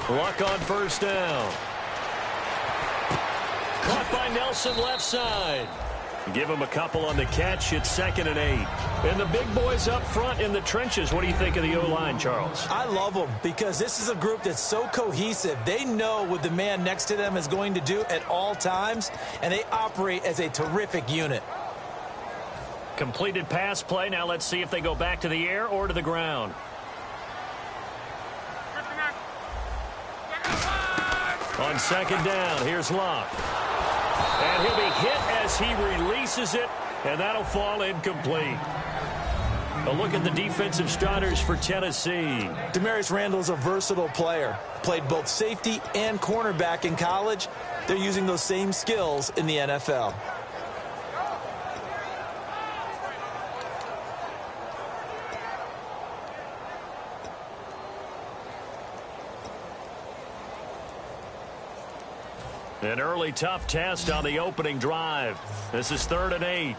Luck on first down. Caught by Nelson left side. Give him a couple on the catch. It's 2nd and 8. And the big boys up front in the trenches. What do you think of the O-line, Charles? I love them because this is a group that's so cohesive. They know what the man next to them is going to do at all times, and they operate as a terrific unit. Completed pass play. Now let's see if they go back to the air or to the ground. On 2nd down, here's Locke. And he'll be hit as he releases it, and that'll fall incomplete. A look at the defensive starters for Tennessee. Demarius Randall's a versatile player. Played both safety and cornerback in college. They're using those same skills in the NFL. An early tough test on the opening drive. This is 3rd and 8.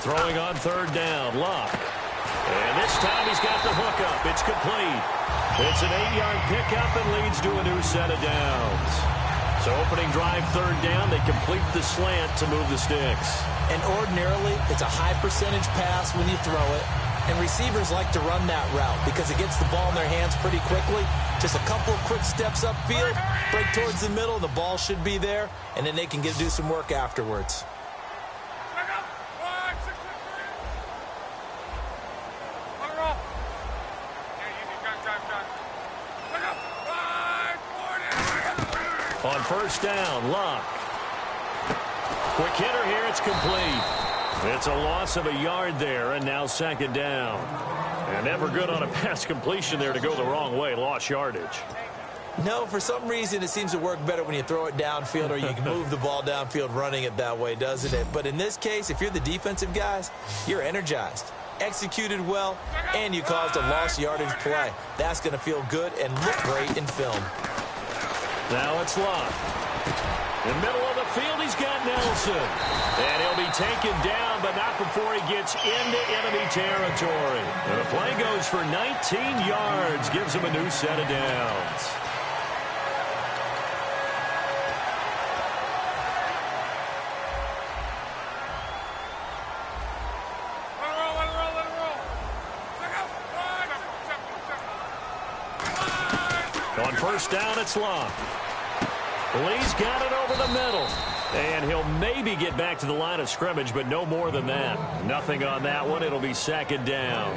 Throwing on 3rd down, Locke. And this time he's got the hook up. It's complete. It's an 8-yard pickup and leads to a new set of downs. So opening drive 3rd down, they complete the slant to move the sticks. And ordinarily, it's a high percentage pass when you throw it. And receivers like to run that route because it gets the ball in their hands pretty quickly. Just a couple of quick steps upfield, break towards the middle, the ball should be there, and then they can do some work afterwards. On first down, Locke. Quick hitter here, it's complete. It's a loss of a yard there, and now 2nd down. And never good on a pass completion there to go the wrong way. Lost yardage. No, for some reason it seems to work better when you throw it downfield or you can move the ball downfield running it that way, doesn't it? But in this case, if you're the defensive guys, you're energized, executed well, and you caused a lost yardage play. That's going to feel good and look great in film. Now it's Locke. In the middle of the field, he's got Nelson. And he'll be taken down, but not before he gets into enemy territory. And the play goes for 19 yards, gives him a new set of downs. On first down, it's Locke. Lee's got it over the middle. And he'll maybe get back to the line of scrimmage, but no more than that. Nothing on that one. It'll be 2nd down.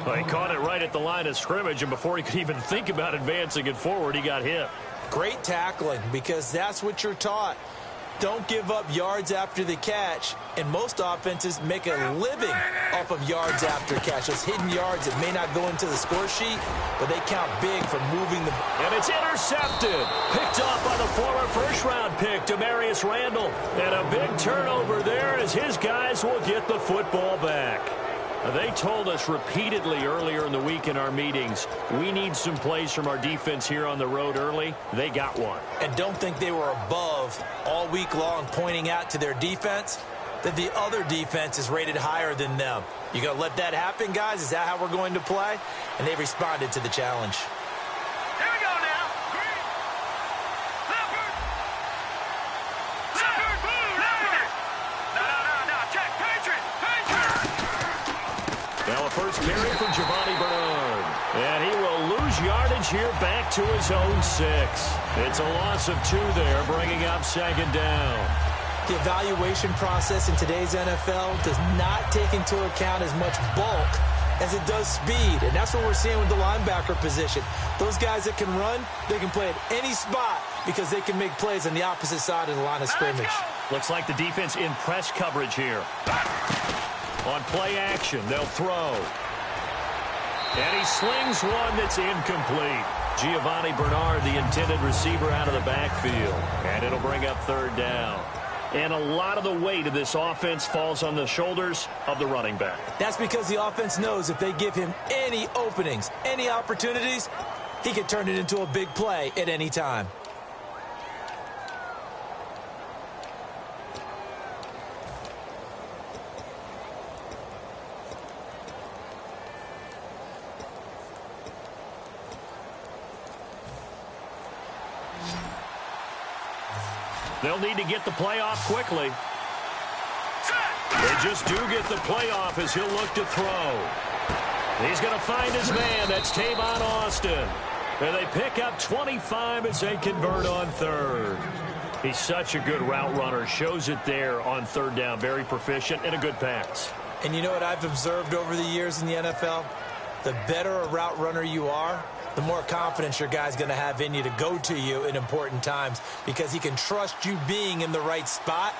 Well, he caught it right at the line of scrimmage, and before he could even think about advancing it forward, he got hit. Great tackling, because that's what you're taught. Don't give up yards after the catch, and most offenses make a living off of yards after catch. Those hidden yards that may not go into the score sheet, but they count big for moving the... And it's intercepted. Picked off by the former first-round pick, Demarius Randall. And a big turnover there as his guys will get the football back. They told us repeatedly earlier in the week in our meetings, we need some plays from our defense here on the road early. They got one. And don't think they were above all week long pointing out to their defense that the other defense is rated higher than them. You going to let that happen, guys? Is that how we're going to play? And they responded to the challenge. Here we go now. No, check. Patriot. Now a first carry for Giovanni Bernard. And he will lose yardage here back to his own 6. It's a loss of 2 there, bringing up 2nd down. The evaluation process in today's NFL does not take into account as much bulk as it does speed. And that's what we're seeing with the linebacker position. Those guys that can run, they can play at any spot because they can make plays on the opposite side of the line of scrimmage. Looks like the defense in press coverage here. On play action, they'll throw. And he slings one that's incomplete. Giovanni Bernard, the intended receiver, out of the backfield. And it'll bring up 3rd down. And a lot of the weight of this offense falls on the shoulders of the running back. That's because the offense knows if they give him any openings, any opportunities, he can turn it into a big play at any time. They'll need to get the play off quickly. They just do get the play off as he'll look to throw. He's going to find his man. That's Tavon Austin. And they pick up 25 as they convert on third. He's such a good route runner. Shows it there on third down. Very proficient and a good pass. And you know what I've observed over the years in the NFL? The better a route runner you are, the more confidence your guy's going to have in you to go to you in important times because he can trust you being in the right spot,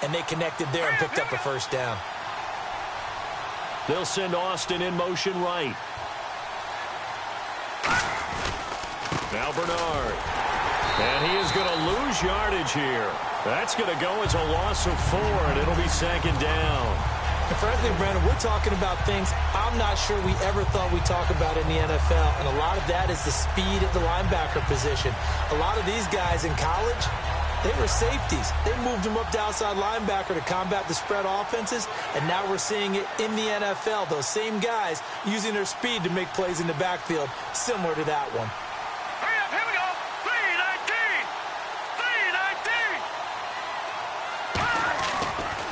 and they connected there and picked up a first down. They'll send Austin in motion right. Now Bernard. And he is going to lose yardage here. That's going to go as a loss of 4, and it'll be second down. And frankly, Brandon, we're talking about things I'm not sure we ever thought we'd talk about in the NFL, and a lot of that is the speed at the linebacker position. A lot of these guys in college, they were safeties. They moved them up to outside linebacker to combat the spread offenses, and now we're seeing it in the NFL. Those same guys using their speed to make plays in the backfield, similar to that one. Hurry up, here we go. 3-19.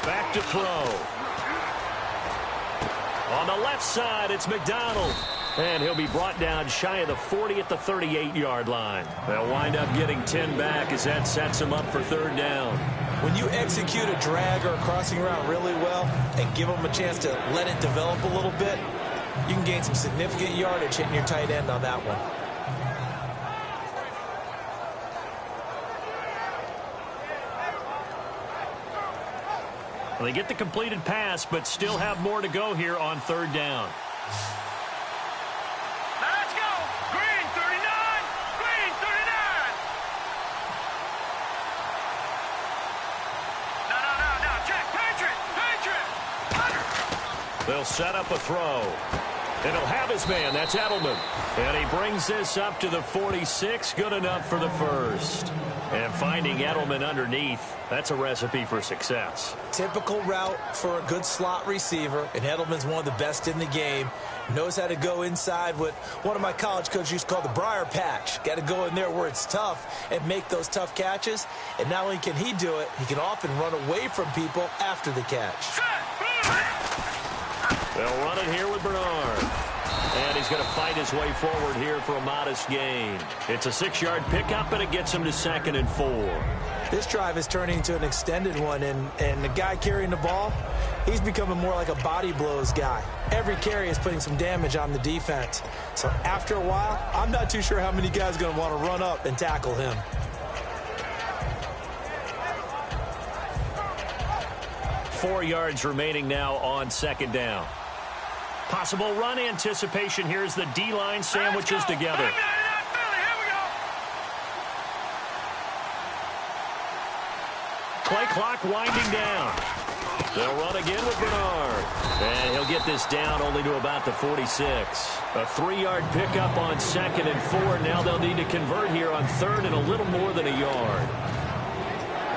3-19. Back to throw. On the left side, it's McDonald. And he'll be brought down shy of the 40 at the 38-yard line. They'll wind up getting 10 back as that sets him up for third down. When you execute a drag or a crossing route really well and give them a chance to let it develop a little bit, you can gain some significant yardage hitting your tight end on that one. Well, they get the completed pass, but still have more to go here on third down. Now let's go. Green 39. Green 39. No. Check. Patriot. They'll set up a throw. And he'll have his man. That's Edelman. And he brings this up to the 46. Good enough for the first. And finding Edelman underneath, that's a recipe for success. Typical route for a good slot receiver, and Edelman's one of the best in the game. Knows how to go inside what one of my college coaches used to call the briar patch. Got to go in there where it's tough and make those tough catches. And not only can he do it, he can often run away from people after the catch. They'll run it here with Bernard. And he's going to fight his way forward here for a modest gain. It's a 6-yard pickup, and it gets him to 2nd and 4. This drive is turning into an extended one, and the guy carrying the ball, he's becoming more like a body blows guy. Every carry is putting some damage on the defense. So after a while, I'm not too sure how many guys are going to want to run up and tackle him. Four yards remaining now on second down. Possible run anticipation. Here's the D-line sandwiches together. Play clock winding down. They'll run again with Bernard. And he'll get this down only to about the 46. A 3-yard pickup on 2nd and 4. Now they'll need to convert here on 3rd and a little more than a yard.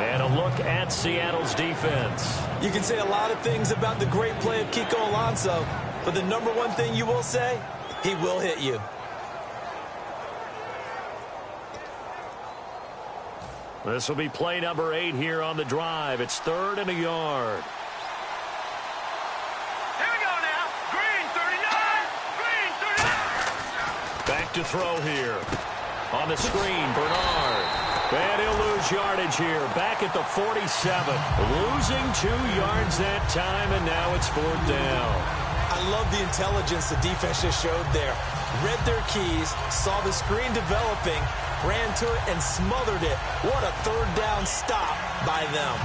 And a look at Seattle's defense. You can say a lot of things about the great play of Kiko Alonso, but the number one thing you will say, he will hit you. This will be play number 8 here on the drive. It's 3rd and a yard. Here we go now. Green 39. Green 39. Back to throw here. On the screen, Bernard. And he'll lose yardage here. Back at the 47. Losing 2 yards that time, and now it's 4th down. I love the intelligence the defense just showed there. Read their keys, saw the screen developing, ran to it, and smothered it. What a 3rd down stop by them.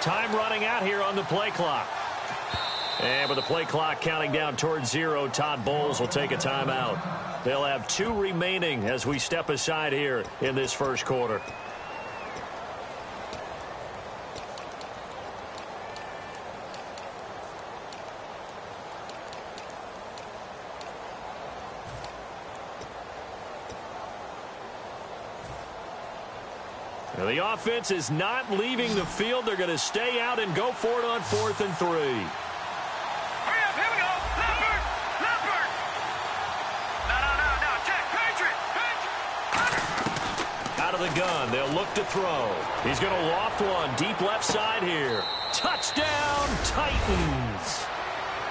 Time running out here on the play clock. And with the play clock counting down towards 0, Todd Bowles will take a timeout. They'll have 2 remaining as we step aside here in this first quarter. Now, the offense is not leaving the field. They're going to stay out and go for it on 4th and 3. Hurry up, here we go. Leopard, Leopard. No, check, Patriot. Out of the gun, they'll look to throw. He's going to loft one deep left side here. Touchdown, Titans.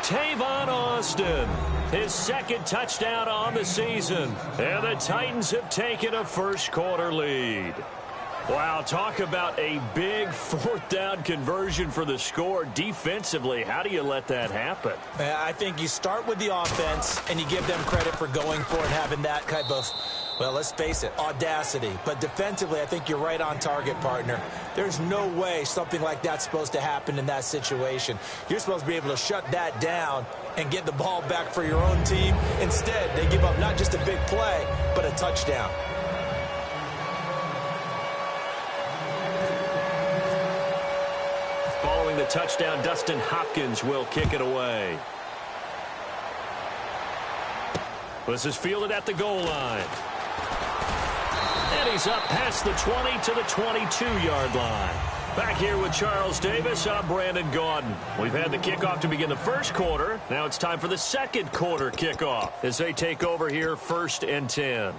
Tavon Austin, his 2nd touchdown on the season. And the Titans have taken a first-quarter lead. Wow, talk about a big 4th down conversion for the score. Defensively, how do you let that happen? I think you start with the offense, and you give them credit for going for it and having that type of, well, let's face it, audacity. But defensively, I think you're right on target, partner. There's no way something like that's supposed to happen in that situation. You're supposed to be able to shut that down and get the ball back for your own team. Instead, they give up not just a big play, but a touchdown. Following the touchdown, Dustin Hopkins will kick it away. This is fielded at the goal line. And he's up past the 20 to the 22-yard line. Back here with Charles Davis, I'm Brandon Gaudin. We've had the kickoff to begin the first quarter. Now it's time for the second quarter kickoff as they take over here 1st and 10.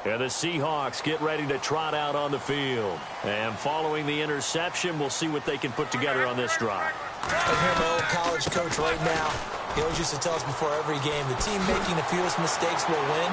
And the Seahawks get ready to trot out on the field. And following the interception, we'll see what they can put together on this drive. I hear my old college coach right now. He always used to tell us before every game, the team making the fewest mistakes will win.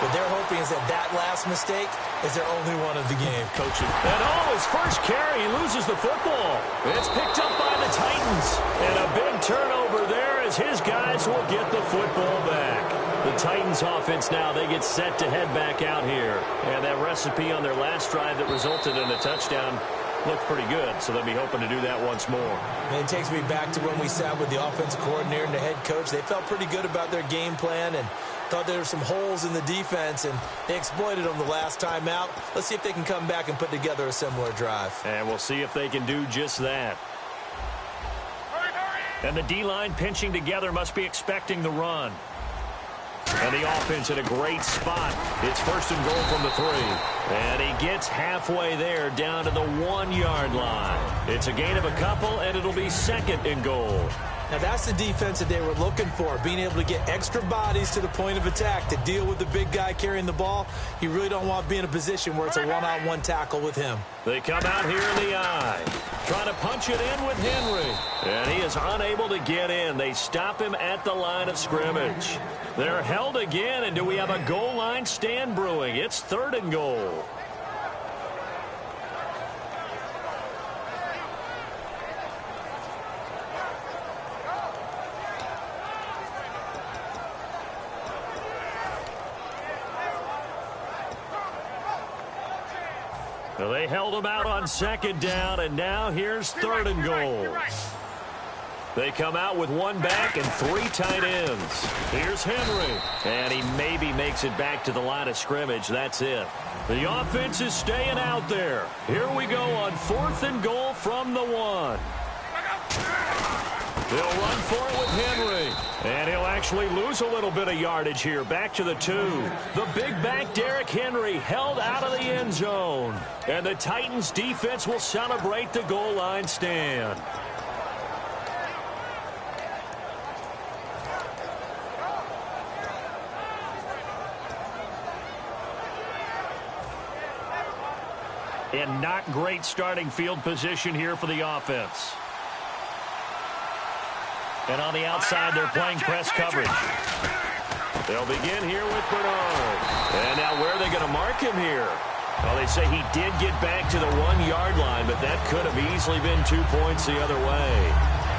What they're hoping is that last mistake is their only one of the game. Coaching. And his first carry, he loses the football. It's picked up by the Titans. And a big turnover there as his guys will get the football back. The Titans offense now, they get set to head back out here. And that recipe on their last drive that resulted in a touchdown looked pretty good, so they'll be hoping to do that once more. And it takes me back to when we sat with the offensive coordinator and the head coach. They felt pretty good about their game plan and thought there were some holes in the defense, and they exploited them the last time out. Let's see if they can come back and put together a similar drive. And we'll see if they can do just that. And the D-line pinching together must be expecting the run. And the offense in a great spot. It's 1st and goal from the 3. And he gets halfway there down to the 1-yard line. It's a gain of a couple, and it'll be 2nd and goal. Now, that's the defense that they were looking for, being able to get extra bodies to the point of attack to deal with the big guy carrying the ball. You really don't want to be in a position where it's a one-on-one tackle with him. They come out here in the eye, trying to punch it in with Henry. And he is unable to get in. They stop him at the line of scrimmage. They're held again, and do we have a goal line stand brewing? It's 3rd and goal. Well, they held him out on 2nd down, and now here's 3rd and goal. They come out with 1 back and 3 tight ends. Here's Henry. And he maybe makes it back to the line of scrimmage. That's it. The offense is staying out there. Here we go on 4th and goal from the 1. They'll run for it with Henry. And he'll actually lose a little bit of yardage here. Back to the 2. The big back Derrick Henry held out of the end zone. And the Titans defense will celebrate the goal line stand. And not great starting field position here for the offense. And on the outside, they're playing press coverage. They'll begin here with Bernard. And now where are they going to mark him here? Well, they say he did get back to the 1-yard line, but that could have easily been 2 points the other way.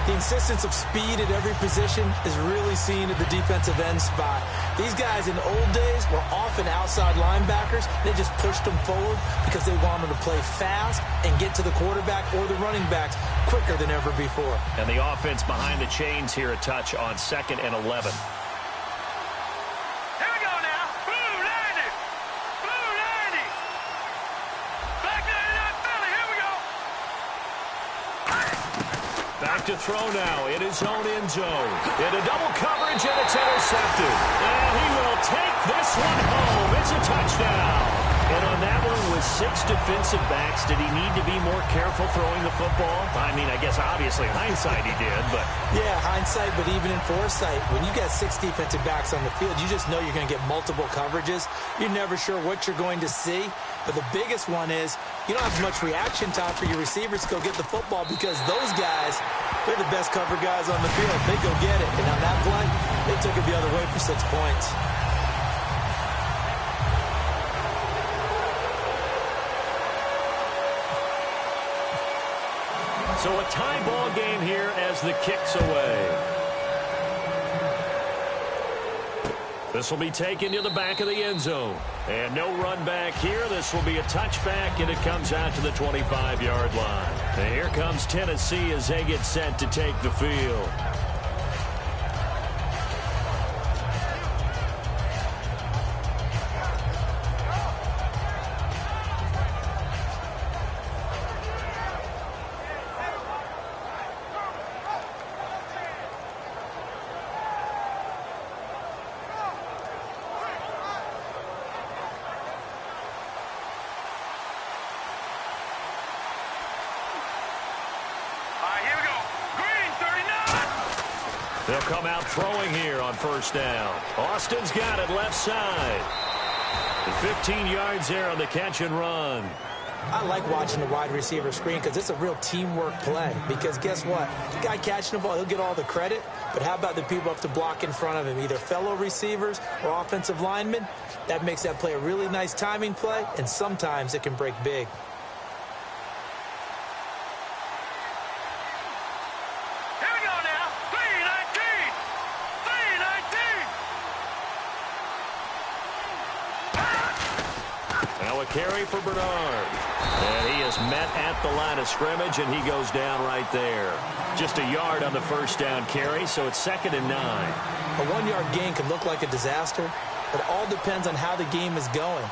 The insistence of speed at every position is really seen at the defensive end spot. These guys in the old days were often outside linebackers. They just pushed them forward because they wanted to play fast and get to the quarterback or the running backs quicker than ever before. And the offense behind the chains here a touch on 2nd and 11. Here we go now. Blue 90. Blue 90. Black 99 Philly. Here we go. to throw now in his own end zone. Into double coverage, and it's intercepted. And he will take this one home. It's a touchdown. And on that one, with 6 defensive backs, did he need to be more careful throwing the football? I mean, I guess obviously in hindsight he did, but... Yeah, hindsight, but even in foresight, when you got 6 defensive backs on the field, you just know you're going to get multiple coverages. You're never sure what you're going to see. But the biggest one is you don't have much reaction time for your receivers to go get the football because those guys, they're the best cover guys on the field. They go get it. And on that play, they took it the other way for 6 points. So a tie ball game here as the kick's away. This will be taken to the back of the end zone. And no run back here. This will be a touchback, and it comes out to the 25-yard line. And here comes Tennessee as they get set to take the field. They'll come out throwing here on first down. Austin's got it left side. 15 yards there on the catch and run. I like watching the wide receiver screen because it's a real teamwork play. Because guess what? The guy catching the ball, he'll get all the credit. But how about the people up to block in front of him, either fellow receivers or offensive linemen? That makes that play a really nice timing play, and sometimes it can break big. Carry for Bernard. And he is met at the line of scrimmage, and he goes down right there. Just a yard on the first down carry, so it's 2nd and 9. A 1-yard gain could look like a disaster, but it all depends on how the game is going.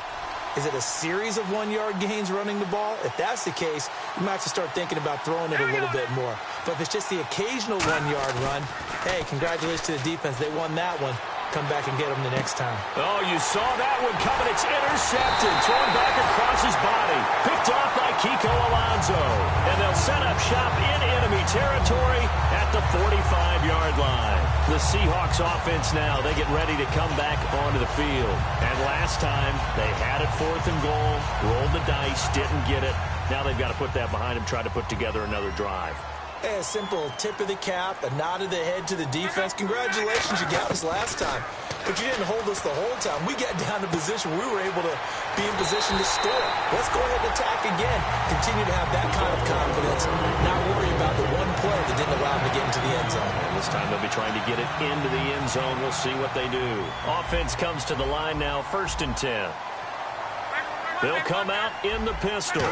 Is it a series of 1-yard gains running the ball? If that's the case, you might have to start thinking about throwing it a little bit more. But if it's just the occasional 1-yard run, hey, congratulations to the defense. They won that one. Come back and get him the next time. Oh, you saw that one coming. It's intercepted. Thrown back across his body. Picked off by Kiko Alonso. And they'll set up shop in enemy territory at the 45-yard line. The Seahawks offense now, they get ready to come back onto the field. And last time, they had it 4th and goal, rolled the dice, didn't get it. Now they've got to put that behind them, try to put together another drive. A simple tip of the cap, a nod of the head to the defense. Congratulations, you got us last time. But you didn't hold us the whole time. We got down to position. We were able to be in position to score. Let's go ahead and attack again. Continue to have that kind of confidence. Not worry about the one play that didn't allow them to get into the end zone. And this time they'll be trying to get it into the end zone. We'll see what they do. Offense comes to the line now, 1st and 10. They'll come out in the pistol.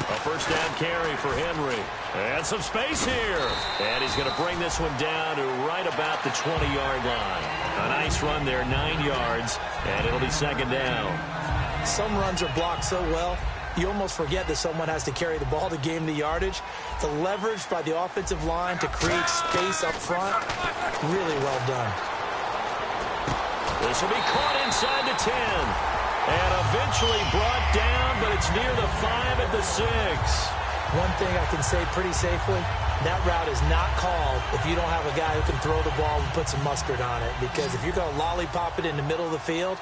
A first down carry for Henry. And some space here. And he's going to bring this one down to right about the 20-yard line. A nice run there, 9 yards, and it'll be 2nd down. Some runs are blocked so well, you almost forget that someone has to carry the ball to gain the yardage. The leverage by the offensive line to create space up front, really well done. This will be caught inside the 10. And eventually brought down, but it's near the 5 at the 6. One thing I can say pretty safely, that route is not called if you don't have a guy who can throw the ball and put some mustard on it. Because if you're going to lollipop it in the middle of the field,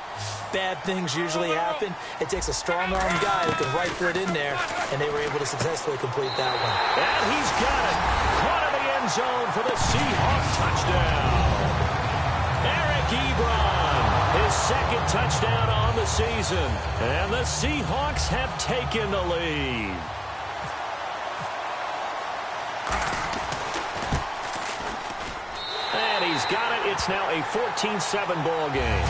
bad things usually happen. It takes a strong-armed guy who can rifle it in there, and they were able to successfully complete that one. And he's got it. Caught in the end zone for the Seahawks touchdown. Eric Ebron, his 2nd touchdown on the season. And the Seahawks have taken the lead. And he's got it. It's now a 14-7 ball game.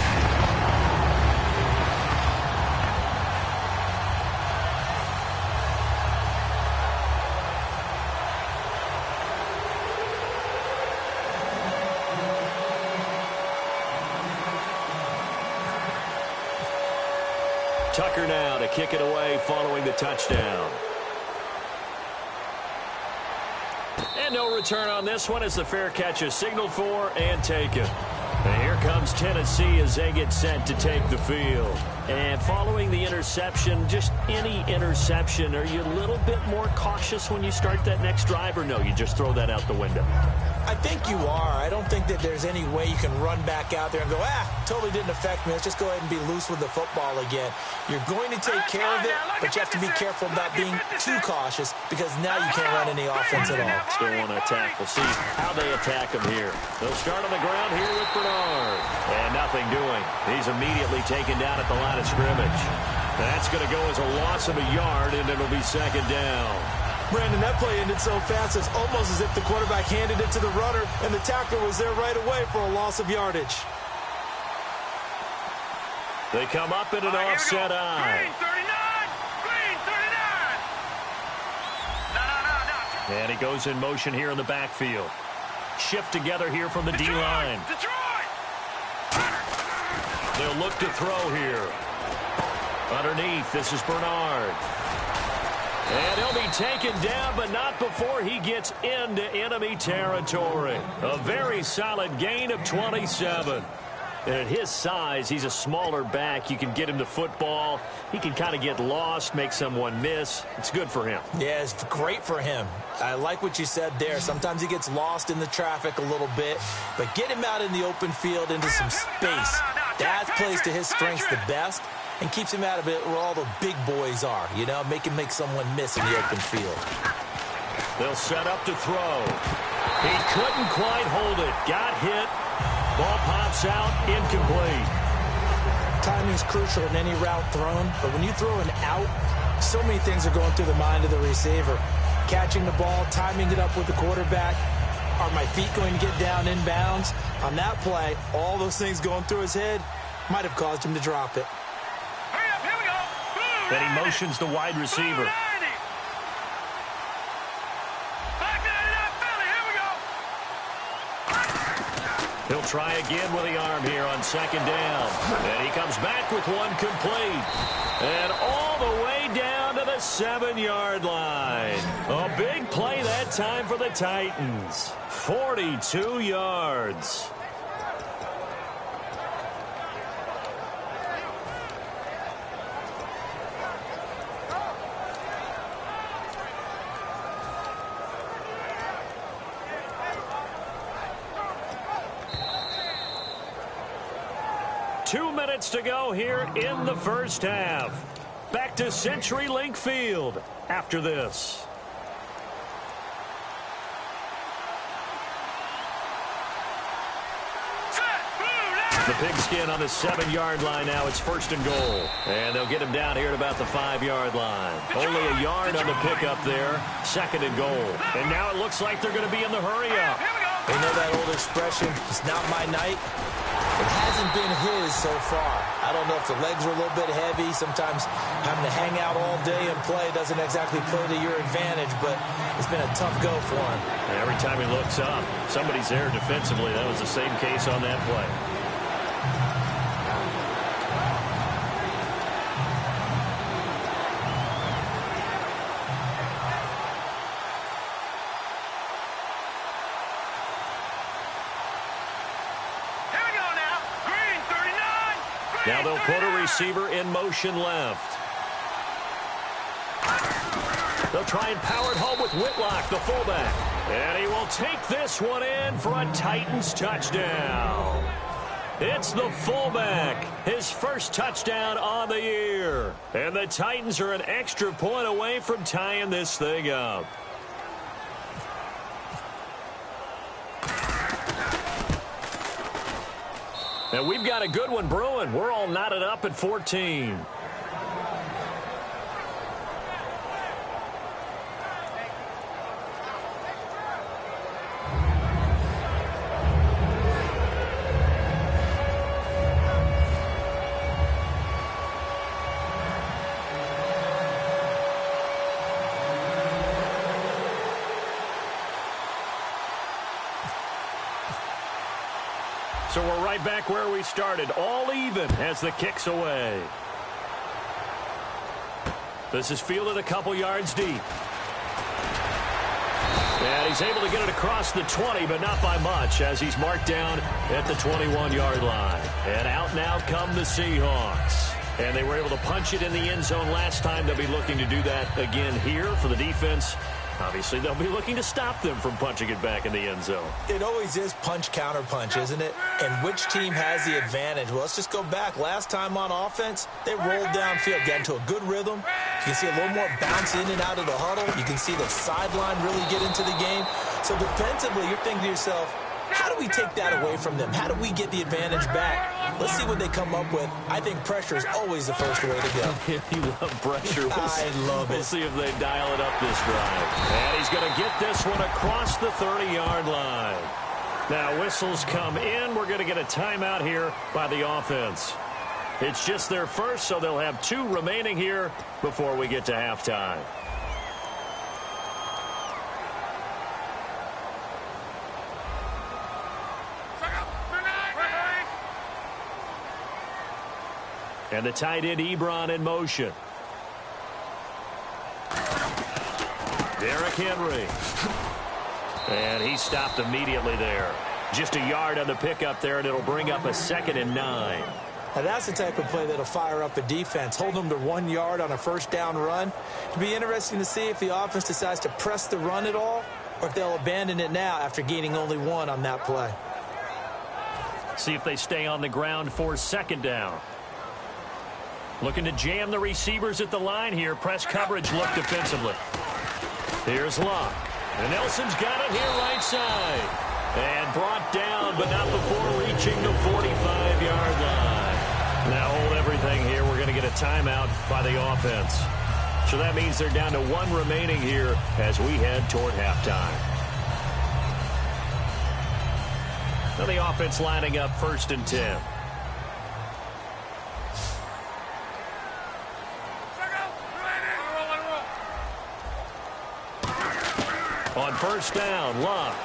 Tucker now to kick it away following the touchdown. And no return on this one as the fair catch is signaled for and taken. And here comes Tennessee as they get set to take the field. And following the interception, just any interception, are you a little bit more cautious when you start that next drive, or no, you just throw that out the window? I think you are. I don't think that there's any way you can run back out there and go, totally didn't affect me. Let's just go ahead and be loose with the football again. You're going to take care of it, but you have to be careful about being too cautious because now you can't run any offense at all. Still want to attack. We'll see how they attack him here. They'll start on the ground here with Bernard. And nothing doing. He's immediately taken down at the line of scrimmage. That's going to go as a loss of a yard, and it'll be second down. Brandon, that play ended so fast, it's almost as if the quarterback handed it to the runner, and the tackler was there right away for a loss of yardage. They come up in an offset eye. Green 39! Green 39! No. And he goes in motion here in the backfield. Shift together here from the D-line. Detroit! They'll look to throw here. Underneath, this is Bernard. And he'll be taken down, but not before he gets into enemy territory. A very solid gain of 27. And at his size, he's a smaller back. You can get him to football. He can kind of get lost, make someone miss. It's good for him. Yeah, it's great for him. I like what you said there. Sometimes he gets lost in the traffic a little bit, but get him out in the open field into some space. That plays to his strengths the best and keeps him out of it where all the big boys are, you know, make someone miss in the open field. They'll set up to throw. He couldn't quite hold it. Got hit. Ball pops out, incomplete. Timing is crucial in any route thrown, but when you throw an out, so many things are going through the mind of the receiver. Catching the ball, timing it up with the quarterback. Are my feet going to get down inbounds? On that play, all those things going through his head might have caused him to drop it. Hurry up, here we go! Then he motions the wide receiver. He'll try again with the arm here on second down. And he comes back with one complete. And all the way down to the 7-yard line. A big play that time for the Titans. 42 yards. Two minutes to go here in the first half. Back to CenturyLink Field after this. The pigskin on the 7-yard line now. It's first and goal. And they'll get him down here at about the 5-yard line. Only a yard on the pickup there. Second and goal. And now it looks like they're going to be in the hurry-up. They know that old expression, it's not my night. It hasn't been his so far. I don't know if the legs are a little bit heavy. Sometimes having to hang out all day and play doesn't exactly play to your advantage, but it's been a tough go for him. And every time he looks up, somebody's there defensively. That was the same case on that play. Now they'll put a receiver in motion left. They'll try and power it home with Whitlock, the fullback. And he will take this one in for a Titans touchdown. It's the fullback, his first touchdown on the year. And the Titans are an extra point away from tying this thing up. And we've got a good one brewing. We're all knotted up at 14. So we're right back where we started, all even as the kick's away. This is fielded a couple yards deep. And he's able to get it across the 20, but not by much, as he's marked down at the 21-yard line. And out now come the Seahawks. And they were able to punch it in the end zone last time. They'll be looking to do that again here for the defense. Obviously, they'll be looking to stop them from punching it back in the end zone. It always is punch-counter-punch, isn't it? And which team has the advantage? Well, let's just go back. Last time on offense, they rolled downfield, got into a good rhythm. You can see a little more bounce in and out of the huddle. You can see the sideline really get into the game. So defensively, you're thinking to yourself, how do we take that away from them? How do we get the advantage back? Let's see what they come up with. I think pressure is always the first way to go. You love pressure. I love it. We'll see if they dial it up this drive. And he's going to get this one across the 30-yard line. Now, whistles come in. We're going to get a timeout here by the offense. It's just their first, so they'll have 2 remaining here before we get to halftime. And the tight end, Ebron, in motion. Derrick Henry. And he stopped immediately there. Just a yard on the pickup there, and it'll bring up a 2nd and 9. Now, that's the type of play that'll fire up a defense. Hold them to 1 yard on a first down run. It'll be interesting to see if the offense decides to press the run at all, or if they'll abandon it now after gaining only 1 on that play. See if they stay on the ground for 2nd down. Looking to jam the receivers at the line here. Press coverage look defensively. Here's Luck. And Nelson's got it here right side. And brought down, but not before reaching the 45-yard line. Now hold everything here. We're going to get a timeout by the offense. So that means they're down to 1 remaining here as we head toward halftime. Now the offense lining up 1st and 10. On 1st down, Luck.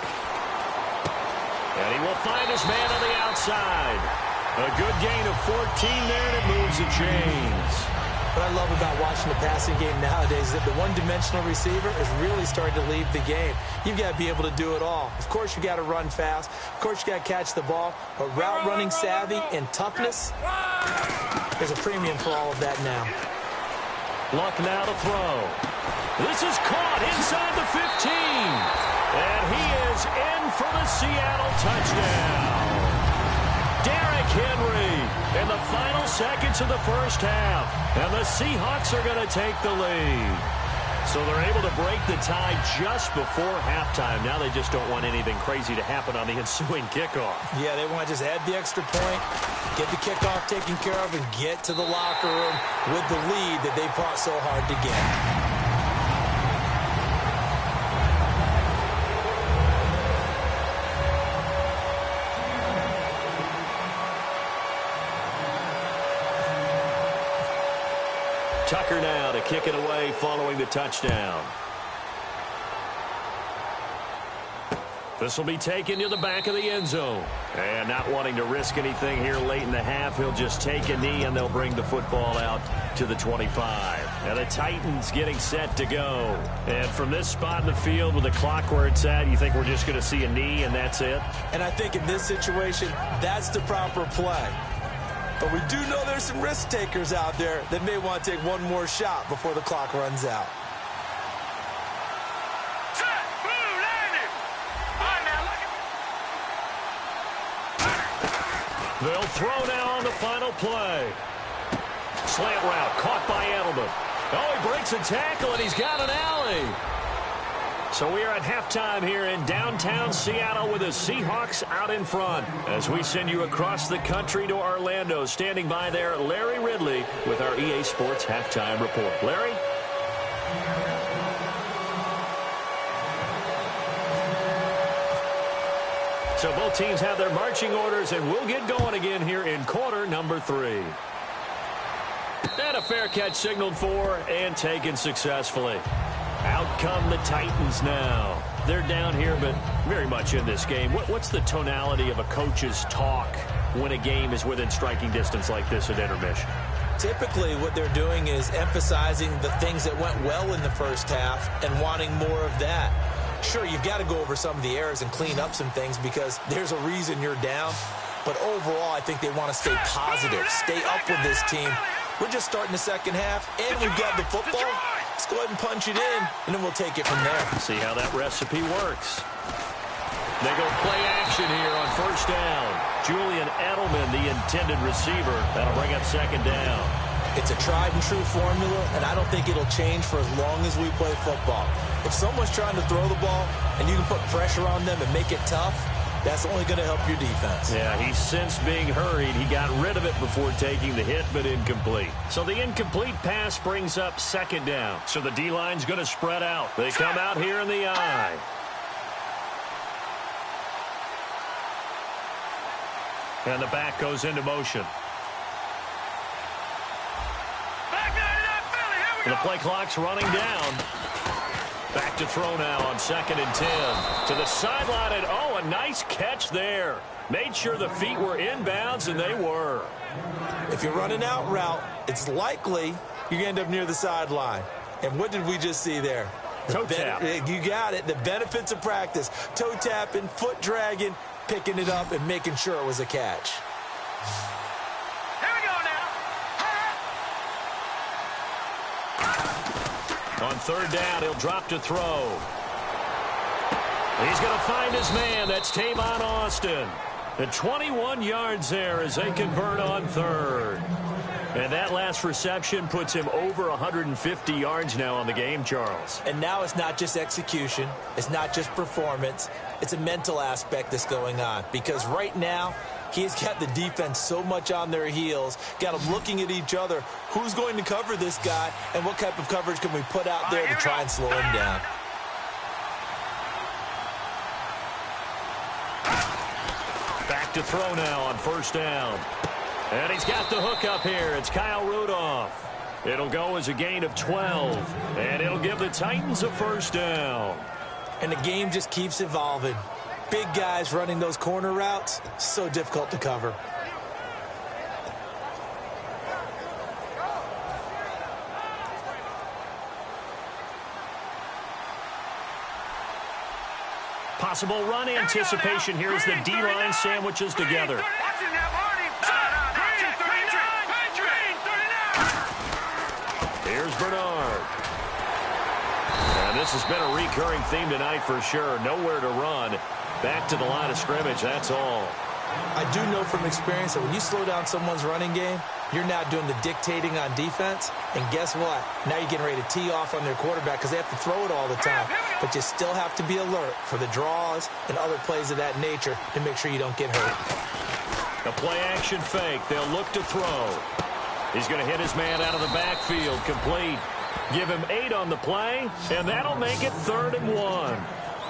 And he will find his man on the outside. A good gain of 14 there, and it moves the chains. What I love about watching the passing game nowadays is that the one-dimensional receiver is really starting to leave the game. You've got to be able to do it all. Of course, you got to run fast. Of course, you got to catch the ball. But route running savvy and toughness, there's a premium for all of that now. Luck now to throw. This is caught inside the 15. And he is in for the Seattle touchdown. Derrick Henry in the final seconds of the first half. And the Seahawks are going to take the lead. So they're able to break the tie just before halftime. Now they just don't want anything crazy to happen on the ensuing kickoff. Yeah, they want to just add the extra point, get the kickoff taken care of, and get to the locker room with the lead that they fought so hard to get. Tucker now to kick it away following the touchdown. This will be taken to the back of the end zone. And not wanting to risk anything here late in the half, he'll just take a knee and they'll bring the football out to the 25. And the Titans getting set to go. And from this spot in the field with the clock where it's at, you think we're just going to see a knee and that's it? And I think in this situation, that's the proper play. But we do know there's some risk takers out there that may want to take one more shot before the clock runs out. They'll throw now on the final play. Slant route caught by Edelman. Oh, he breaks a tackle and he's got an alley. So we are at halftime here in downtown Seattle with the Seahawks out in front. As we send you across the country to Orlando, standing by there, Larry Ridley with our EA Sports Halftime Report. Larry? So both teams have their marching orders, and we'll get going again here in quarter number 3. And a fair catch signaled for and taken successfully. Out come the Titans now. They're down here, but very much in this game. What's the tonality of a coach's talk when a game is within striking distance like this at intermission? Typically, what they're doing is emphasizing the things that went well in the first half and wanting more of that. Sure, you've got to go over some of the errors and clean up some things because there's a reason you're down. But overall, I think they want to stay positive, stay up with this team. We're just starting the second half, and we've got the football. Let's go ahead and punch it in, and then we'll take it from there. See how that recipe works. They go play action here on first down. Julian Edelman, the intended receiver. That'll bring up second down. It's a tried-and-true formula, and I don't think it'll change for as long as we play football. If someone's trying to throw the ball and you can put pressure on them and make it tough, that's only going to help your defense. Yeah, he's since being hurried. He got rid of it before taking the hit, but incomplete. So the incomplete pass brings up second down. So the D-line's going to spread out. They come out here in the I. And the back goes into motion. The play clock's running down. Back to throw now on 2nd and 10. To the sideline, and oh, a nice catch there. Made sure the feet were inbounds, and they were. If you're running out route, it's likely you're going to end up near the sideline. And what did we just see there? Toe tap. You got it. The benefits of practice. Toe tapping, foot dragging, picking it up, and making sure it was a catch. Here we go now. On third down, he'll drop to throw. He's going to find his man. That's Tavon Austin. And 21 yards there as they convert on third. And that last reception puts him over 150 yards now on the game, Charles. And now it's not just execution. It's not just performance. It's a mental aspect that's going on. Because right now, he's got the defense so much on their heels, got them looking at each other. Who's going to cover this guy, and what type of coverage can we put out there to try and slow him down? Back to throw now on first down. And he's got the hook up here. It's Kyle Rudolph. It'll go as a gain of 12, and it'll give the Titans a first down. And the game just keeps evolving. Big guys running those corner routes, so difficult to cover. Possible run anticipation here as the D-line sandwiches together. Here's Bernard. And this has been a recurring theme tonight for sure. Nowhere to run. Back to the line of scrimmage, that's all. I do know from experience that when you slow down someone's running game, you're now doing the dictating on defense. And guess what? Now you're getting ready to tee off on their quarterback because they have to throw it all the time. But you still have to be alert for the draws and other plays of that nature to make sure you don't get hurt. A play-action fake. They'll look to throw. He's going to hit his man out of the backfield. Complete. Give him 8 on the play, and that'll make it 3rd and 1.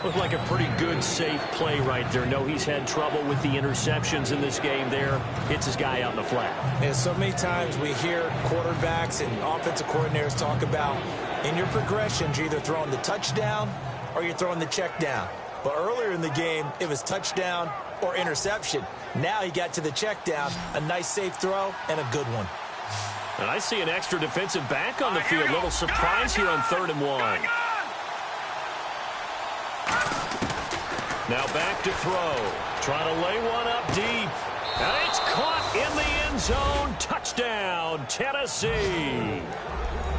Looked like a pretty good, safe play right there. No, he's had trouble with the interceptions in this game there. Hits his guy out in the flat. And so many times we hear quarterbacks and offensive coordinators talk about in your progressions, you're either throwing the touchdown or you're throwing the check down. But earlier in the game, it was touchdown or interception. Now he got to the check down, a nice safe throw, and a good one. And I see an extra defensive back on the field. Little surprise here on 3rd and 1. Now back to throw. Trying to lay one up deep. And it's caught in the end zone. Touchdown, Tennessee.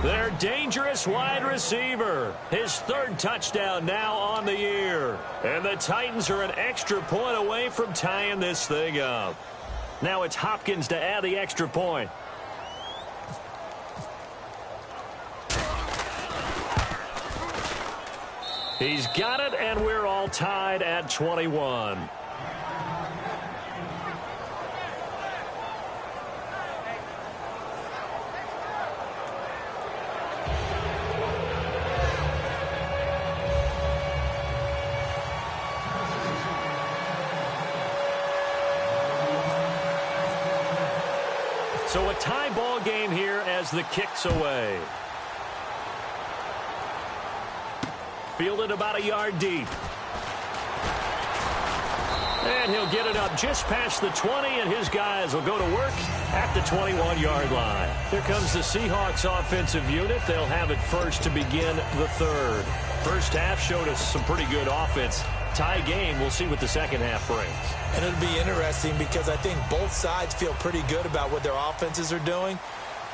Their dangerous wide receiver. His 3rd touchdown now on the year. And the Titans are an extra point away from tying this thing up. Now it's Hopkins to add the extra point. He's got it, and we're all tied at 21. So a tie ball game here as the kick's away. Fielded about a yard deep. And he'll get it up just past the 20, and his guys will go to work at the 21-yard line. Here comes the Seahawks offensive unit. They'll have it first to begin the 3rd. First half showed us some pretty good offense. Tie game, we'll see what the second half brings. And it'll be interesting because I think both sides feel pretty good about what their offenses are doing.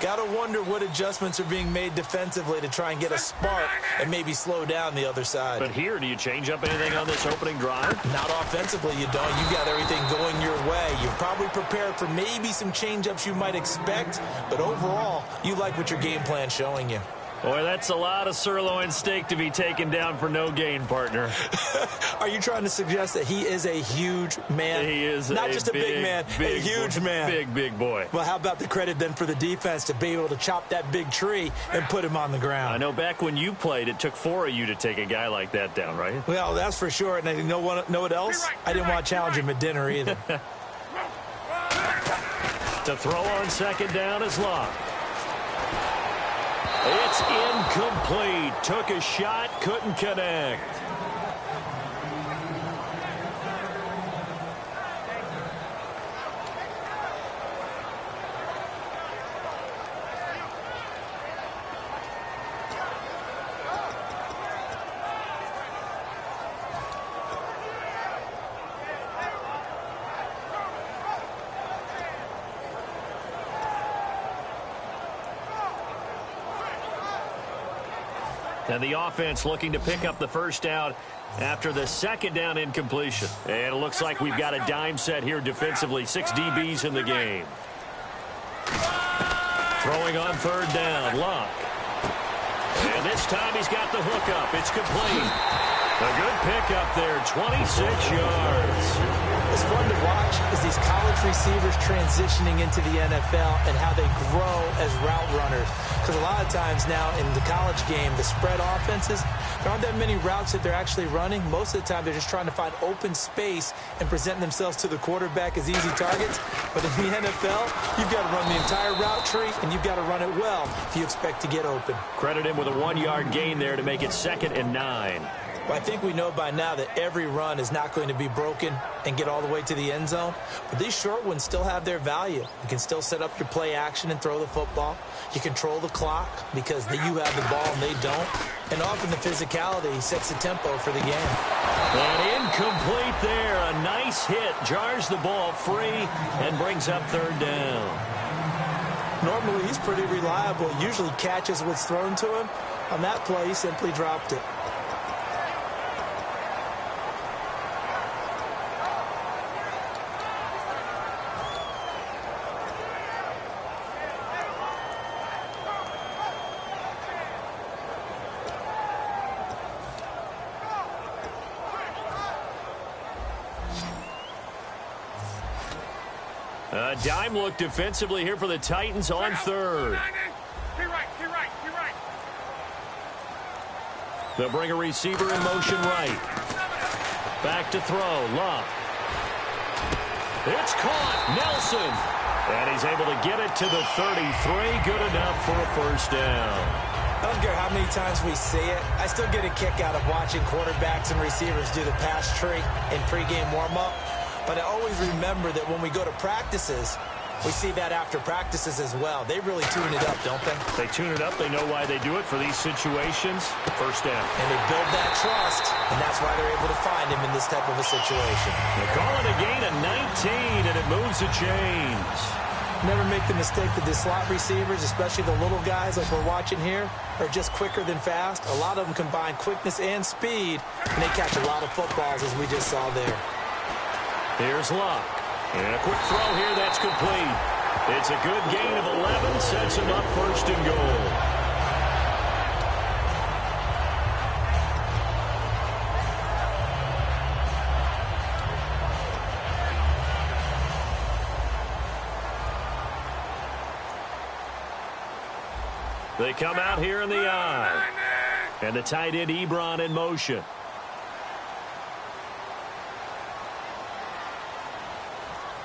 Got to wonder what adjustments are being made defensively to try and get a spark and maybe slow down the other side. But here, do you change up anything on this opening drive? Not offensively, you don't. You got everything going your way. You're probably prepared for maybe some change-ups you might expect, but overall, you like what your game plan's showing you. Boy, that's a lot of sirloin steak to be taken down for no gain, partner. Are you trying to suggest that he is a huge man? He is not just a big man, a huge man. Big boy. Well, how about the credit then for the defense to be able to chop that big tree and put him on the ground? I know back when you played, it took 4 of you to take a guy like that down, right? Well, that's for sure. And you know what else? I didn't want to challenge him at dinner either. To throw on second down is Locke. It's incomplete. Took a shot, couldn't connect. And the offense looking to pick up the first down after the second down incompletion. And it looks like we've got a dime set here defensively. 6 DBs in the game. Throwing on third down, Locke. And this time he's got the hookup. It's complete. A good pickup there, 26 yards. It's fun to watch as these college receivers transitioning into the NFL and how they grow as route runners. Because a lot of times now in the college game, the spread offenses, there aren't that many routes that they're actually running. Most of the time, they're just trying to find open space and present themselves to the quarterback as easy targets. But in the NFL, you've got to run the entire route tree, and you've got to run it well if you expect to get open. Credit him with a 1-yard gain there to make it 2nd and 9. Well, I think we know by now that every run is not going to be broken and get all the way to the end zone. But these short ones still have their value. You can still set up your play action and throw the football. You control the clock because you have the ball and they don't. And often the physicality sets the tempo for the game. And incomplete there. A nice hit. Jars the ball free and brings up third down. Normally, he's pretty reliable. Usually catches what's thrown to him. On that play, he simply dropped it. A dime look defensively here for the Titans on third. They'll bring a receiver in motion right. Back to throw. Locke. It's caught. Nelson. And he's able to get it to the 33. Good enough for a first down. I don't care how many times we see it. I still get a kick out of watching quarterbacks and receivers do the pass tree in pregame warm-up. But I always remember that when we go to practices, we see that after practices as well. They really tune it up, don't they? They tune it up. They know why they do it for these situations. First down. And they build that trust, and that's why they're able to find him in this type of a situation. They call it a gain of 19, and it moves the chains. Never make the mistake that the slot receivers, especially the little guys like we're watching here, are just quicker than fast. A lot of them combine quickness and speed, and they catch a lot of footballs, as we just saw there. Here's Locke. And a quick throw here, that's complete. It's a good gain of 11, sets him up first and goal. They come out here in the eye. And the tight end Ebron in motion.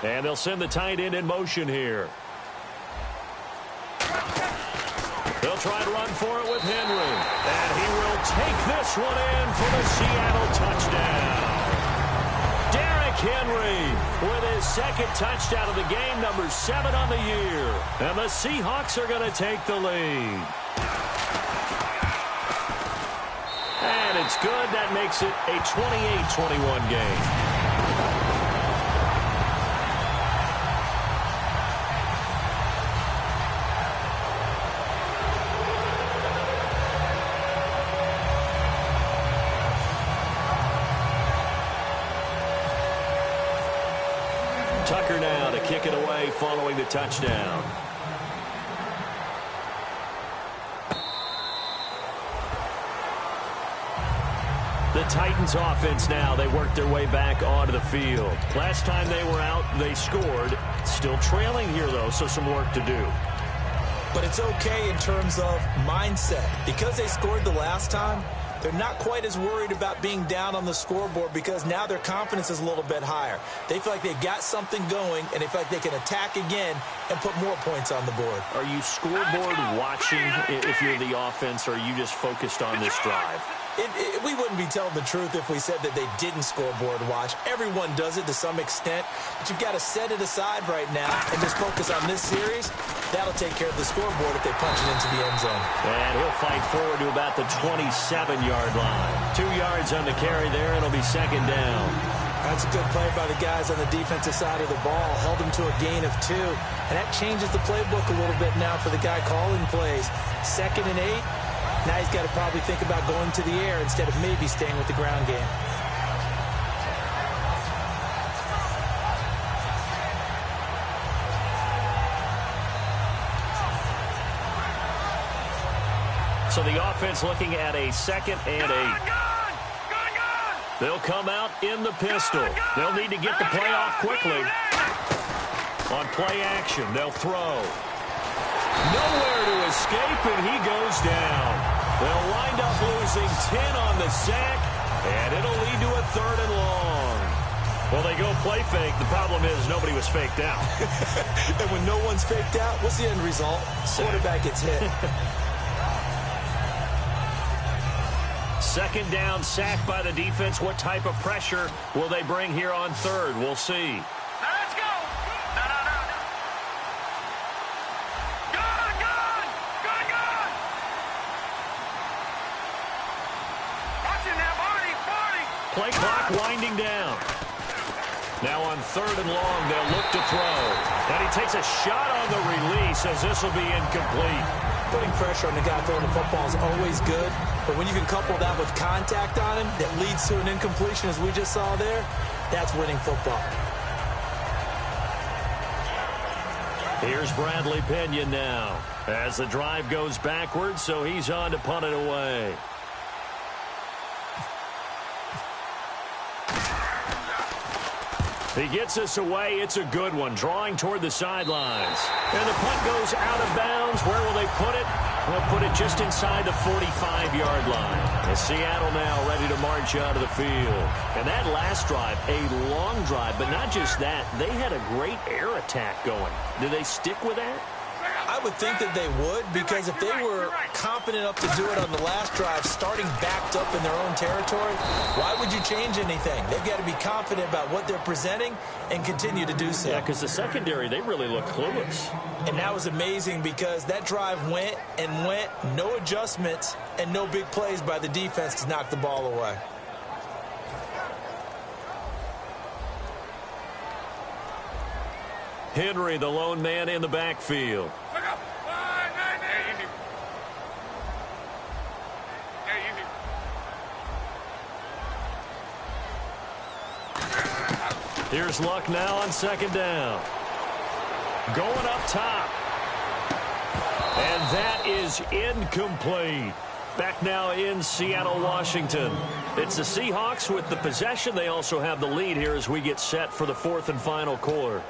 And they'll send the tight end in motion here. They'll try to run for it with Henry. And he will take this one in for the Seattle touchdown. Derrick Henry with his second touchdown of the game, number 7 on the year. And the Seahawks are going to take the lead. And It's good. That makes it a 28-21 game. Tucker now to kick it away following the touchdown. The Titans offense now, they work their way back onto the field. Last time they were out, they scored. Still trailing here, though, so some work to do. But it's okay in terms of mindset. Because they scored the last time, they're not quite as worried about being down on the scoreboard because now their confidence is a little bit higher. They feel like they've got something going, and they feel like they can attack again and put more points on the board. Are you scoreboard watching if you're the offense, or are you just focused on this drive? We wouldn't be telling the truth if we said that they didn't scoreboard watch. Everyone does it to some extent, but you've got to set it aside right now and just focus on this series. That'll take care of the scoreboard if they punch it into the end zone. And he'll fight forward to about the 27-yard line. 2 yards on the carry there, and it'll be second down. That's a good play by the guys on the defensive side of the ball. Held them to a gain of 2, and that changes the playbook a little bit now for the guy calling plays. 2nd and 8. Now he's got to probably think about going to the air instead of maybe staying with the ground game. So the offense looking at a 2nd and 8. They'll come out in the pistol. They'll need to get the play off quickly. On play action, they'll throw. Nowhere to escape, and he goes down. They'll wind up losing 10 on the sack, and it'll lead to a 3rd and long. Well, they go play fake. The problem is nobody was faked out. And when no one's faked out, what's the end result? Quarterback gets hit. 2nd down, sack by the defense. What type of pressure will they bring here on 3rd? We'll see. Let's go. No. Good. Watching that body. Play clock winding down. Now on 3rd and long, they'll look to throw. And he takes a shot on the release as this will be incomplete. Putting pressure on the guy throwing the football is always good, but when you can couple that with contact on him that leads to an incompletion, as we just saw there, that's winning football. Here's Bradley Pinion now as the drive goes backwards, so he's on to punt it away. He gets us away. It's a good one, drawing toward the sidelines. And the punt goes out of bounds. Where will they put it? They'll put it just inside the 45-yard line. As Seattle now ready to march out of the field. And that last drive, a long drive, but not just that. They had a great air attack going. Do they stick with that? I would think that they would, because if they were confident enough to do it on the last drive, starting backed up in their own territory, why would you change anything? They've got to be confident about what they're presenting and continue to do so. Yeah, because the secondary, they really look clueless. And that was amazing because that drive went and went, no adjustments, and no big plays by the defense to knock the ball away. Henry, the lone man in the backfield. Here's Luck now on 2nd down. Going up top. And that is incomplete. Back now in Seattle, Washington. It's the Seahawks with the possession. They also have the lead here as we get set for the 4th and final quarter.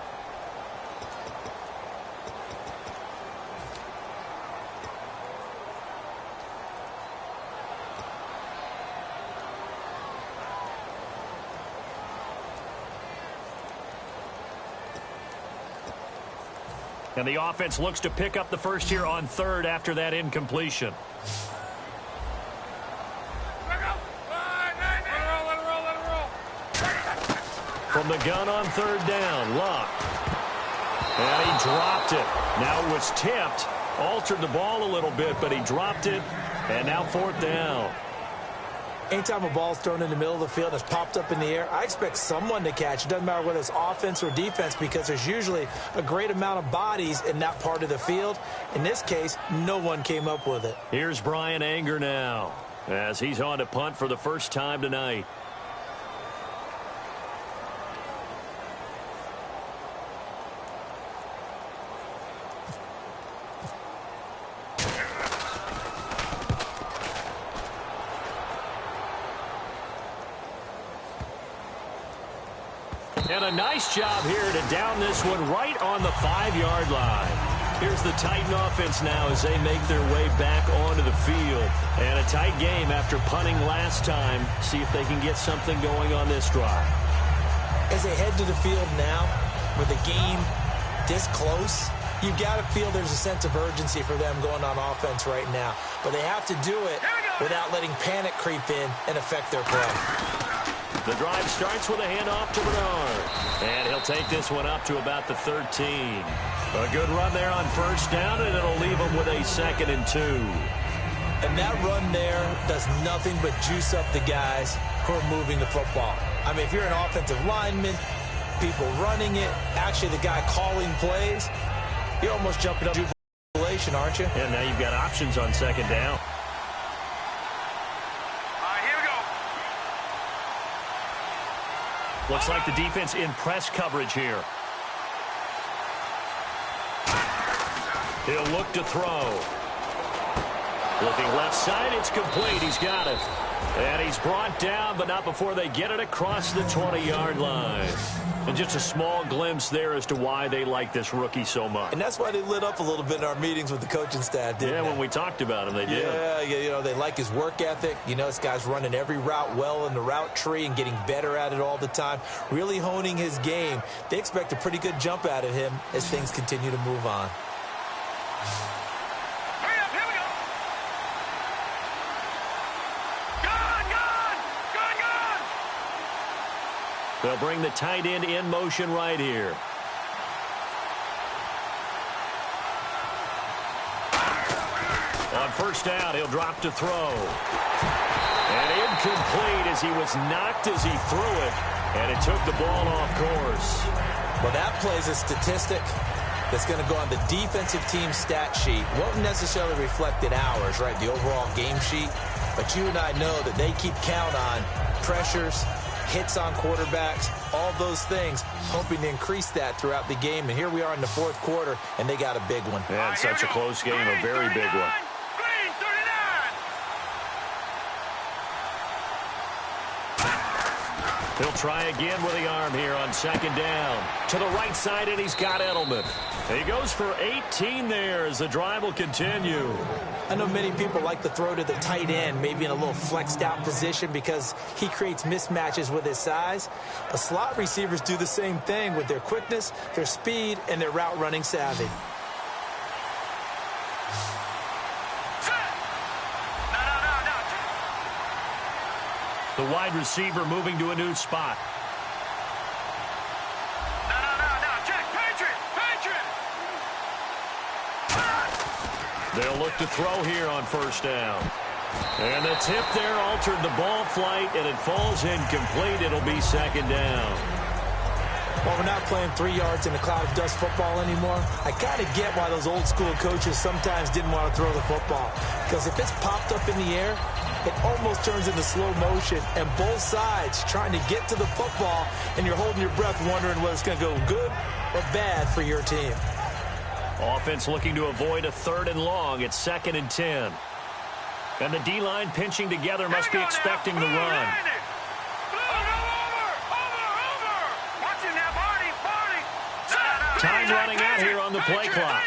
And the offense looks to pick up the first here on 3rd after that incompletion. From the gun on 3rd down, Luck. And he dropped it. Now it was tipped. Altered the ball a little bit, but he dropped it. And now 4th down. Anytime a ball's thrown in the middle of the field and it's popped up in the air, I expect someone to catch. It doesn't matter whether it's offense or defense because there's usually a great amount of bodies in that part of the field. In this case, no one came up with it. Here's Brian Anger now as he's on to punt for the first time tonight. And a nice job here to down this one right on the 5-yard line. Here's the Titan offense now as they make their way back onto the field. And a tight game after punting last time. See if they can get something going on this drive. As they head to the field now, with the game this close, you've got to feel there's a sense of urgency for them going on offense right now. But they have to do it without letting panic creep in and affect their play. The drive starts with a handoff to Bernard. And he'll take this one up to about the 13. A good run there on first down, and it'll leave him with a 2nd and 2. And that run there does nothing but juice up the guys who are moving the football. I mean, if you're an offensive lineman, people running it, actually the guy calling plays, you're almost jumping up jubilation, aren't you? And now you've got options on 2nd down. Looks like the defense in press coverage here. He'll look to throw. Looking left side, it's complete. He's got it. And he's brought down, but not before they get it across the 20-yard line. And just a small glimpse there as to why they like this rookie so much. And that's why they lit up a little bit in our meetings with the coaching staff, didn't they? Yeah, when we talked about him, they did. Yeah, you know, they like his work ethic. You know, this guy's running every route well in the route tree and getting better at it all the time, really honing his game. They expect a pretty good jump out of him as things continue to move on. They'll bring the tight end in motion right here. On first down, he'll drop to throw. And incomplete as he was knocked as he threw it. And it took the ball off course. Well, that plays a statistic that's going to go on the defensive team stat sheet. Won't necessarily reflect in ours, right, the overall game sheet. But you and I know that they keep count on pressures, hits on quarterbacks, all those things, hoping to increase that throughout the game. And here we are in the 4th quarter, and they got a big one. And such a close game, a very big one. He'll try again with the arm here on 2nd down. To the right side, and he's got Edelman. He goes for 18 there as the drive will continue. I know many people like to throw to the tight end, maybe in a little flexed out position because he creates mismatches with his size. But slot receivers do the same thing with their quickness, their speed, and their route running savvy. The wide receiver moving to a new spot. Check, Patriot. They'll look to throw here on first down. And the tip there altered the ball flight, and it falls incomplete. It'll be 2nd down. Well, we're not playing 3 yards in a cloud of dust football anymore. I kind of get why those old school coaches sometimes didn't want to throw the football. Because if it's popped up in the air, it almost turns into slow motion, and both sides trying to get to the football, and you're holding your breath wondering whether it's going to go good or bad for your team. Offense looking to avoid a 3rd and long. It's 2nd and 10. And the D-line pinching together must be expecting the run. Time running out here on the play clock.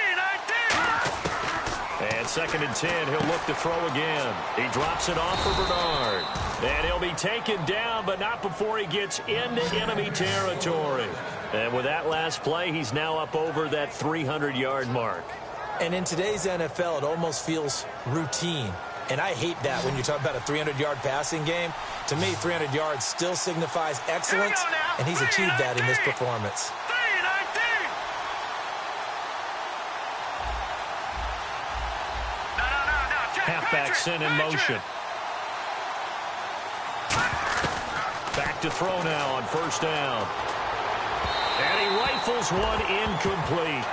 And 2nd and 10, he'll look to throw again. He drops it off for Bernard. And he'll be taken down, but not before he gets into enemy territory. And with that last play, he's now up over that 300-yard mark. And in today's NFL, it almost feels routine. And I hate that when you talk about a 300-yard passing game. To me, 300 yards still signifies excellence, and he's achieved that in this performance. Halfback sent in motion. to throw now on first down. And he rifles one incomplete.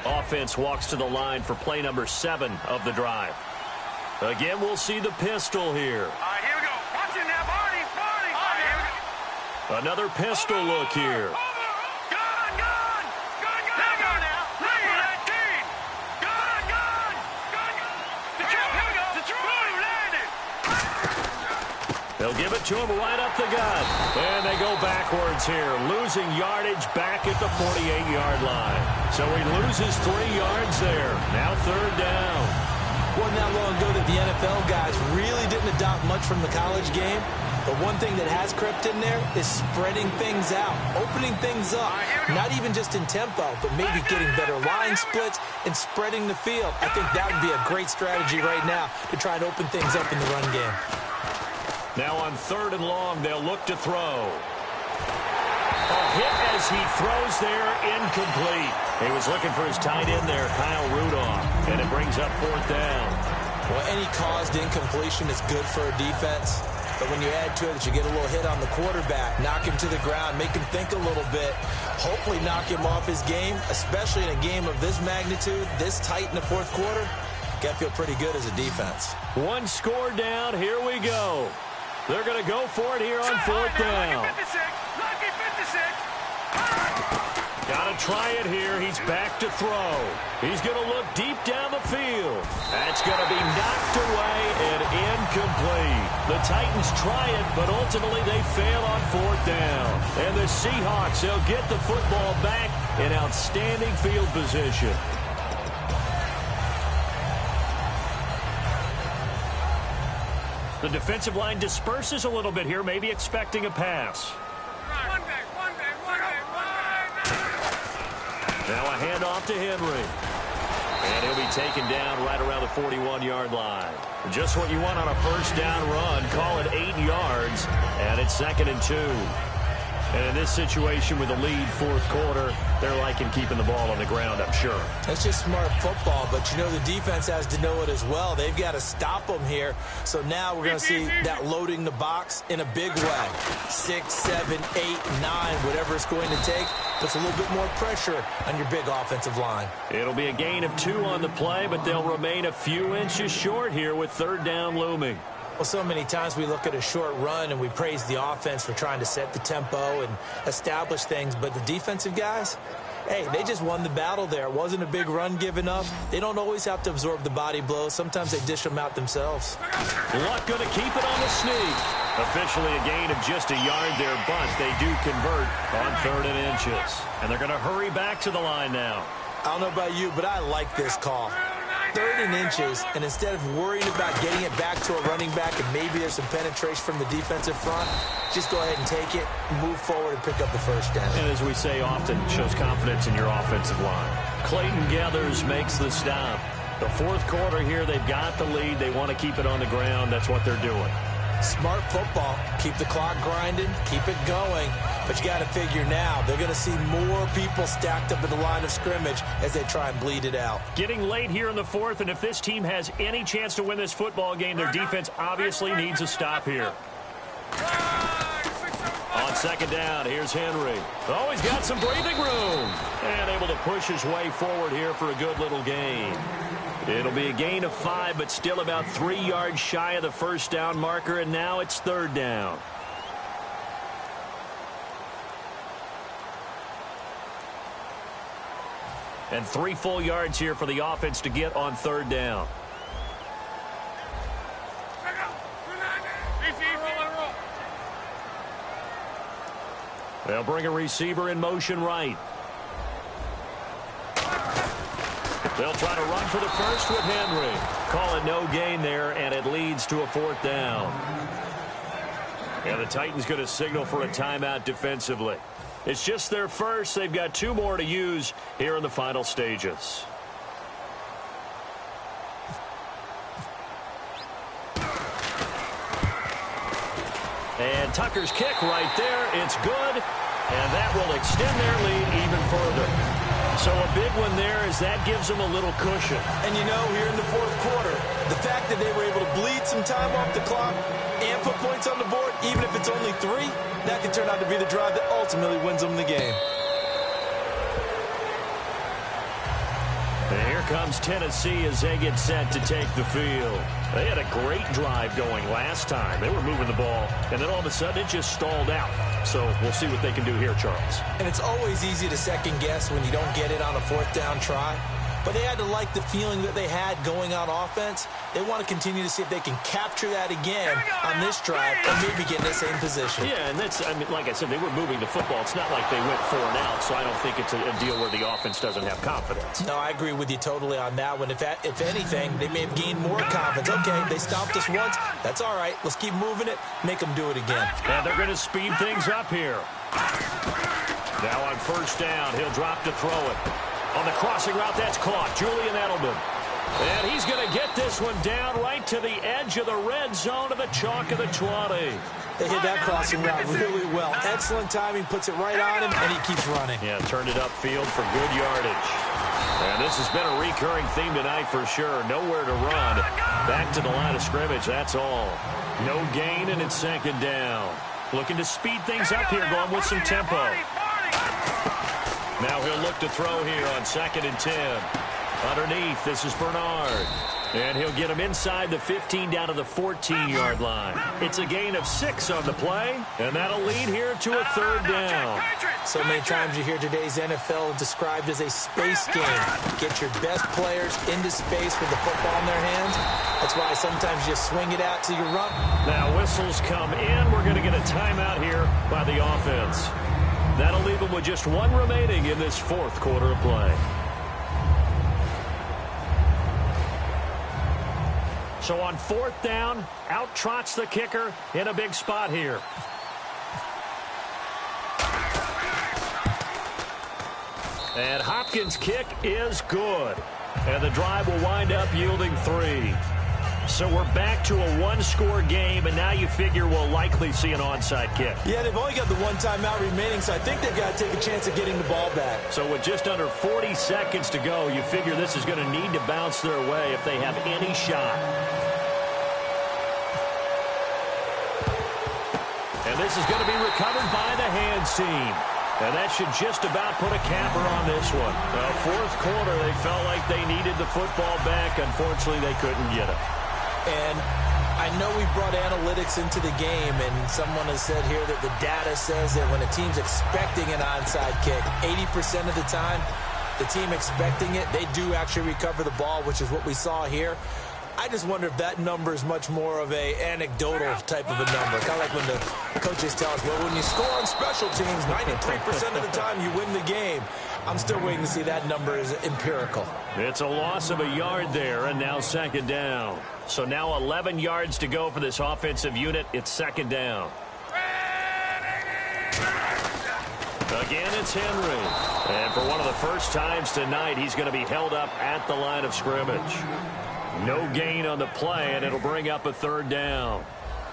Offense walks to the line for play number 7 of the drive. Again, we'll see the pistol here. All right, here we go. Watch it now, Barney. All right, here we go. Another pistol look here. Gun. Let go now. Look for that team. Gun. Detroit, here we go. Detroit, landed. They'll give it to him right up the gut. And they go backwards here, losing yardage back at the 48-yard line. So he loses 3 yards there. Now third down. Wasn't that long ago that the NFL guys really didn't adopt much from the college game. But one thing that has crept in there is spreading things out, opening things up. Not even just in tempo, but maybe getting better line splits and spreading the field. I think that would be a great strategy right now to try and open things up in the run game. Now on third and long, they'll look to throw. A hit as he throws there, incomplete. He was looking for his tight end there, Kyle Rudolph, and it brings up fourth down. Well, any caused incompletion is good for a defense. But when you add to it that you get a little hit on the quarterback, knock him to the ground, make him think a little bit, hopefully knock him off his game, especially in a game of this magnitude, this tight in the fourth quarter, got to feel pretty good as a defense. One score down, here we go. They're going to go for it here on fourth down. Lucky 56. Got to try it here. He's back to throw. He's going to look deep down the field. That's going to be knocked away and incomplete. The Titans try it, but ultimately they fail on fourth down. And the Seahawks, they'll get the football back in outstanding field position. The defensive line disperses a little bit here, maybe expecting a pass. One back. Now a handoff to Henry. And he'll be taken down right around the 41-yard line. Just what you want on a first down run. Call it 8 yards, and it's 2nd and 2. And in this situation with a lead fourth quarter, they're liking keeping the ball on the ground, I'm sure. That's just smart football, but you know the defense has to know it as well. They've got to stop them here. So now we're going to see that loading the box in a big way. 6, 7, 8, 9, whatever it's going to take, puts a little bit more pressure on your big offensive line. It'll be a gain of 2 on the play, but they'll remain a few inches short here with third down looming. Well, so many times we look at a short run and we praise the offense for trying to set the tempo and establish things, but the defensive guys, hey, they just won the battle there. It wasn't a big run given up. They don't always have to absorb the body blows. Sometimes they dish them out themselves. Luck going to keep it on the sneak. Officially a gain of just a yard there, but they do convert on 3rd and inches. And they're going to hurry back to the line now. I don't know about you, but I like this call. 3rd and inches, and instead of worrying about getting it back to a running back and maybe there's some penetration from the defensive front, just go ahead and take it, move forward, and pick up the first down. And as we say often, shows confidence in your offensive line. Clayton Gathers makes the stop. The fourth quarter here, they've got the lead. They want to keep it on the ground. That's what they're doing. Smart football. Keep the clock grinding, keep it going. But you got to figure now, they're going to see more people stacked up at the line of scrimmage as they try and bleed it out. Getting late here in the fourth, and if this team has any chance to win this football game, their defense obviously needs a stop here. On second down, here's Henry. Oh, he's got some breathing room. And able to push his way forward here for a good little gain. It'll be a gain of 5, but still about 3 yards shy of the first down marker, and now it's third down. And 3 full yards here for the offense to get on third down. They'll bring a receiver in motion right. They'll try to run for the first with Henry. Call it no gain there, and it leads to a fourth down. And the Titans going to signal for a timeout defensively. It's just their first. They've got 2 more to use here in the final stages. And Tucker's kick right there. It's good. And that will extend their lead even further. So a big one there as that gives them a little cushion. And you know, here in the fourth quarter, the fact that they were able to bleed some time off the clock and put points on the board, even if it's only 3, that could turn out to be the drive that ultimately wins them the game. And here comes Tennessee as they get set to take the field. They had a great drive going last time. They were moving the ball, and then all of a sudden it just stalled out. So we'll see what they can do here, Charles. And it's always easy to second guess when you don't get it on a fourth down try. But they had to like the feeling that they had going on offense. They want to continue to see if they can capture that again on this drive and maybe get in the same position. Yeah, and that's, I mean, like I said, they were moving the football. It's not like they went 4 and out, so I don't think it's a deal where the offense doesn't have confidence. No, I agree with you totally on that one. If anything, they may have gained more confidence. Okay, they stopped us once. That's all right. Let's keep moving it. Make them do it again. And they're going to speed things up here. Now on first down, he'll drop to throw it. On the crossing route, that's caught. Julian Edelman. And he's going to get this one down right to the edge of the red zone of the chalk of the 20. They hit that crossing route really well. Excellent timing, puts it right on him, and he keeps running. Yeah, turned it upfield for good yardage. And this has been a recurring theme tonight for sure. Nowhere to run. Back to the line of scrimmage, that's all. No gain, and it's second down. Looking to speed things up here, going with some tempo. Now he'll look to throw here on 2nd and 10. Underneath, this is Bernard. And he'll get him inside the 15 down to the 14-yard line. It's a gain of 6 on the play, and that'll lead here to a third down. So many times you hear today's NFL described as a space game. Get your best players into space with the football in their hands. That's why sometimes you swing it out to your run. Now whistles come in. We're going to get a timeout here by the offense. That'll leave them with just 1 remaining in this fourth quarter of play. So on 4th down, out trots the kicker in a big spot here. And Hopkins' kick is good. And the drive will wind up yielding 3. So we're back to a 1-score game, and now you figure we'll likely see an onside kick. Yeah, they've only got the 1 timeout remaining, so I think they've got to take a chance of getting the ball back. So with just under 40 seconds to go, you figure this is going to need to bounce their way if they have any shot. And this is going to be recovered by the hands team. And that should just about put a capper on this one. Fourth quarter, they felt like they needed the football back. Unfortunately, they couldn't get it. And I know we brought analytics into the game, and someone has said here that the data says that when a team's expecting an onside kick, 80% of the time, the team expecting it, they do actually recover the ball, which is what we saw here. I just wonder if that number is much more of a anecdotal type of a number. Kind of like when the coaches tell us, well, when you score on special teams, 93% of the time you win the game. I'm still waiting to see that number is empirical. It's a loss of a yard there, and now second down. So now 11 yards to go for this offensive unit. It's second down. Again, it's Henry. And for one of the first times tonight, he's going to be held up at the line of scrimmage. No gain on the play, and it'll bring up a third down.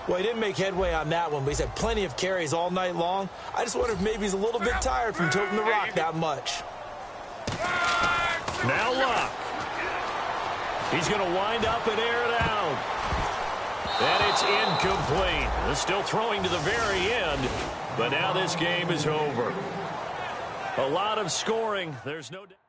Well, he didn't make headway on that one, but he's had plenty of carries all night long. I just wonder if maybe he's a little bit tired from toting the rock that much. Now Luck. He's going to wind up and air it out. And it's incomplete. They're still throwing to the very end, but now this game is over. A lot of scoring. There's no doubt.